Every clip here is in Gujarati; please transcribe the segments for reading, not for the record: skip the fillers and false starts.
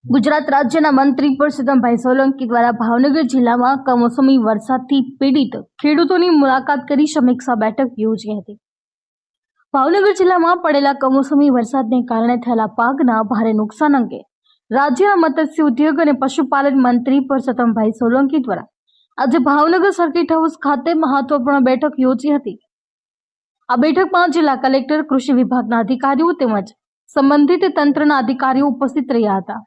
ગુજરાત રાજ્યના મંત્રી પરસોત્તમભાઈ સોલંકી દ્વારા ભાવનગર જિલ્લામાં કમોસમી વરસાદથી પીડિત ખેડૂતોની મુલાકાત કરી સમીક્ષા બેઠક યોજી હતી। ભાવનગર જિલ્લામાં પડેલા કમોસમી વરસાદને કારણે થયેલા પાકના ભારે નુકસાન અંગે રાજ્યના મત્સ્ય ઉદ્યોગ અને પશુપાલન મંત્રી પરસોત્તમભાઈ સોલંકી દ્વારા આજે ભાવનગર સર્કિટ હાઉસ ખાતે મહત્વપૂર્ણ બેઠક યોજી હતી। આ બેઠકમાં જિલ્લા કલેક્ટર, કૃષિ વિભાગના અધિકારીઓ તેમજ સંબંધિત તંત્રના અધિકારીઓ ઉપસ્થિત રહ્યા હતા।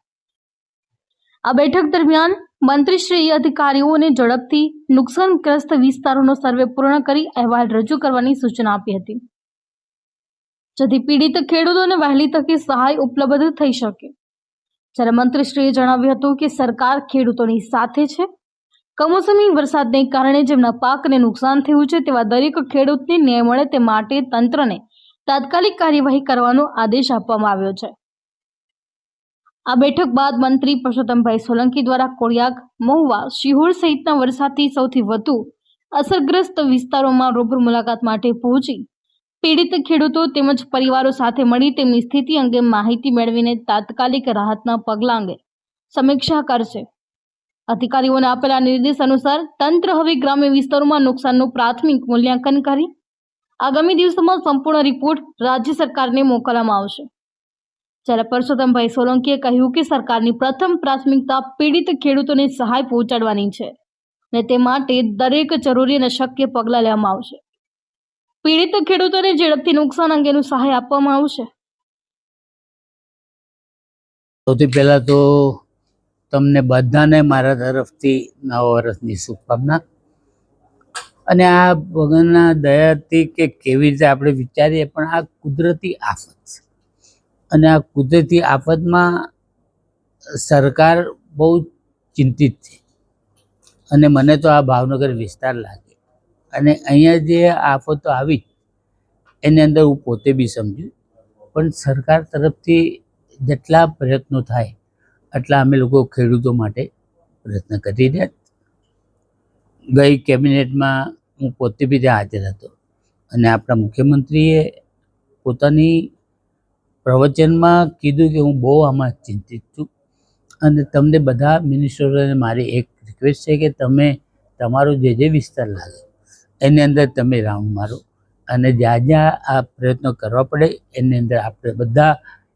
આ બેઠક દરમિયાન મંત્રીશ્રીએ અધિકારીઓને ઝડપથી નુકસાનગ્રસ્ત વિસ્તારોનો સર્વે પૂર્ણ કરી અહેવાલ રજૂ કરવાની સૂચના આપી હતી, જેથી પીડિત ખેડૂતોને વહેલી તકે સહાય ઉપલબ્ધ થઈ શકે। જ્યારે મંત્રીશ્રીએ જણાવ્યું હતું કે સરકાર ખેડૂતોની સાથે છે। કમોસમી વરસાદને કારણે જેમના પાકને નુકસાન થયું છે તેવા દરેક ખેડૂતને ન્યાય મળે તે માટે તંત્રને તાત્કાલિક કાર્યવાહી કરવાનો આદેશ આપવામાં આવ્યો છે। આ બેઠક બાદ મંત્રી પરસોત્તમભાઈ સોલંકી દ્વારા કોળિયાક, મહુવા, શિહોર સહિતના વરસાદથી સૌથી વધુ અસરગ્રસ્ત વિસ્તારોમાં રૂબરૂ મુલાકાત માટે પહોંચી પીડિત ખેડૂતો તેમજ પરિવારો સાથે મળી તેમની સ્થિતિ અંગે માહિતી મેળવીને તાત્કાલિક રાહતના પગલાં અંગે સમીક્ષા કરશે। અધિકારીઓને આપેલા નિર્દેશ અનુસાર તંત્ર હવે ગ્રામ્ય વિસ્તારોમાં નુકસાનનું પ્રાથમિક મૂલ્યાંકન કરી આગામી દિવસોમાં સંપૂર્ણ રિપોર્ટ રાજ્ય સરકારને મોકલવામાં આવશે। જ્યારે પરસોત્તમભાઈ સોલંકીએ કહ્યું કે સરકારની પ્રથમ પ્રાથમિકતા પીડિત ખેડૂતોને સહાય પહોંચાડવાની છે અને તે માટે દરેક જરૂરી અને શક્ય પગલાં લેવામાં આવશે। પીડિત ખેડૂતોને ઝડપથી નુકસાન અંગેનું સહાય આપવામાં આવશે। સૌથી પહેલા તો તમને બધાને મારા તરફથી નવા વર્ષની શુભકામના। અને આ ભગવાનના દયાથી કે કેવી રીતે આપણે વિચારીએ પણ આ કુદરતી આફત છે અને આ કુદરતી આફતમાં સરકાર બહુ ચિંતિત છે અને મને તો આ ભાવનગર વિસ્તાર લાગે અને અહીંયા જે આફતો આવી એની અંદર હું પોતે બી સમજ્યું, પણ સરકાર તરફથી જેટલા પ્રયત્નો થાય એટલા અમે લોકો ખેડૂતો માટે પ્રયત્ન કરી રહ્યા। ગઈ કેબિનેટમાં હું પોતે બી ત્યાં હાજર હતો અને આપણા મુખ્યમંત્રીએ પોતાની પ્રવચનમાં કીધું કે હું બહુ આમાં ચિંતિત છું અને તમને બધા મિનિસ્ટરોને મારી એક રિક્વેસ્ટ છે કે તમે તમારો જે વિસ્તાર લાગે એની અંદર તમે રાઉન્ડ મારો અને જ્યાં જ્યાં આ પ્રયત્નો કરવા પડે એની અંદર આપણે બધા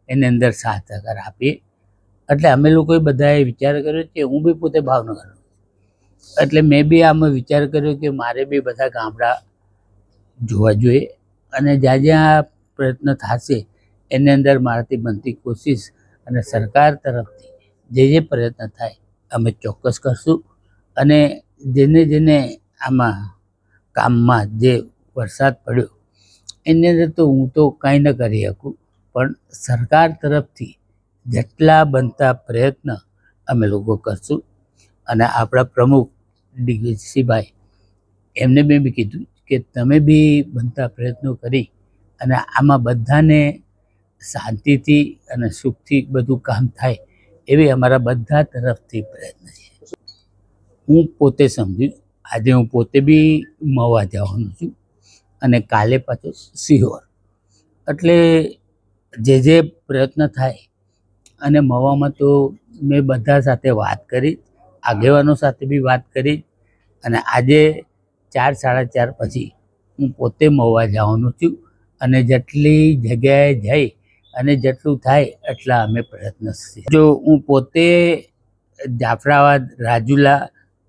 એની અંદર સાથ સહકાર આપીએ। એટલે અમે લોકોએ બધાએ વિચાર કર્યો કે હું બી પોતે ભાવનગરનો એટલે મેં બી આમાં વિચાર કર્યો કે મારે બી બધા ગામડા જોવા જોઈએ અને જ્યાં જ્યાં પ્રયત્ન થશે એની અંદર મારાથી બનતી કોશિશ અને સરકાર તરફથી જે પ્રયત્ન થાય અમે ચોક્કસ કરશું। અને જેને જેને આમાં કામમાં જે વરસાદ પડ્યો એની અંદર તો હું તો કાંઈ ન કરી શકું, પણ સરકાર તરફથી જેટલા બનતા પ્રયત્ન અમે લોકો કરશું। અને આપણા પ્રમુખ ડીવીસીભાઈ એમને મેં બી કીધું કે તમે બી બનતા પ્રયત્નો કરી અને આમાં બધાને શાંતિથી અને સુખથી બધું કામ થાય એવી અમારા બધા તરફથી પ્રયત્ન છે। હું પોતે સમજ્યું, આજે હું પોતે બી મહુવા જવાનું છું અને કાલે પાછો શિહોર, એટલે જે પ્રયત્ન થાય અને મહુવામાં તો મેં બધા સાથે વાત કરી, આગેવાનો સાથે બી વાત કરી અને આજે 4 સાડા 4 પછી હું પોતે મહુવા જવાનું છું અને જેટલી જગ્યાએ જઈ અને જેટલું થાય એટલા અમે પ્રયત્નશીલ। જો હું પોતે જાફરાબાદ, રાજુલા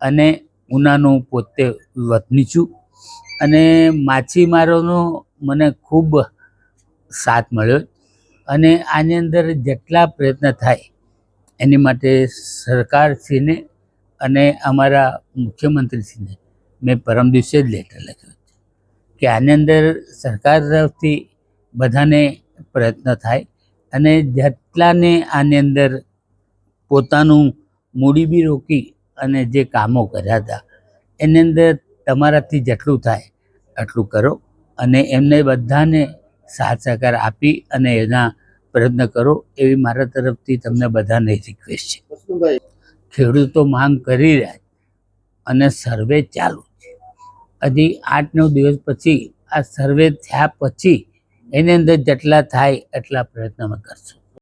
અને ઉનાનો પોતે વતની છું અને માછીમારોનો મને ખૂબ સાથ મળ્યો અને આની અંદર જેટલા પ્રયત્ન થાય એની માટે સરકારશ્રીને અને અમારા મુખ્યમંત્રીશ્રીને મેં પરમ દિવસે જ લેટર લખ્યો કે આની અંદર સરકાર તરફથી બધાને પ્રયત્ન થાય અને જેટલાને આની અંદર પોતાનું મૂડી બી રોકી અને જે કામો કર્યા હતા એની અંદર તમારાથી જેટલું થાય એટલું કરો અને એમને બધાને સાથ સહકાર આપી અને એના પ્રયત્ન કરો એવી મારા તરફથી તમને બધાને રિક્વેસ્ટ છે। ખેડૂતો માંગ કરી રહ્યા અને સર્વે ચાલુ છે, હજી 8-9 દિવસ પછી આ સર્વે થયા પછી એની અંદર જેટલા થાય એટલા પ્રયત્ન અમે કરશું।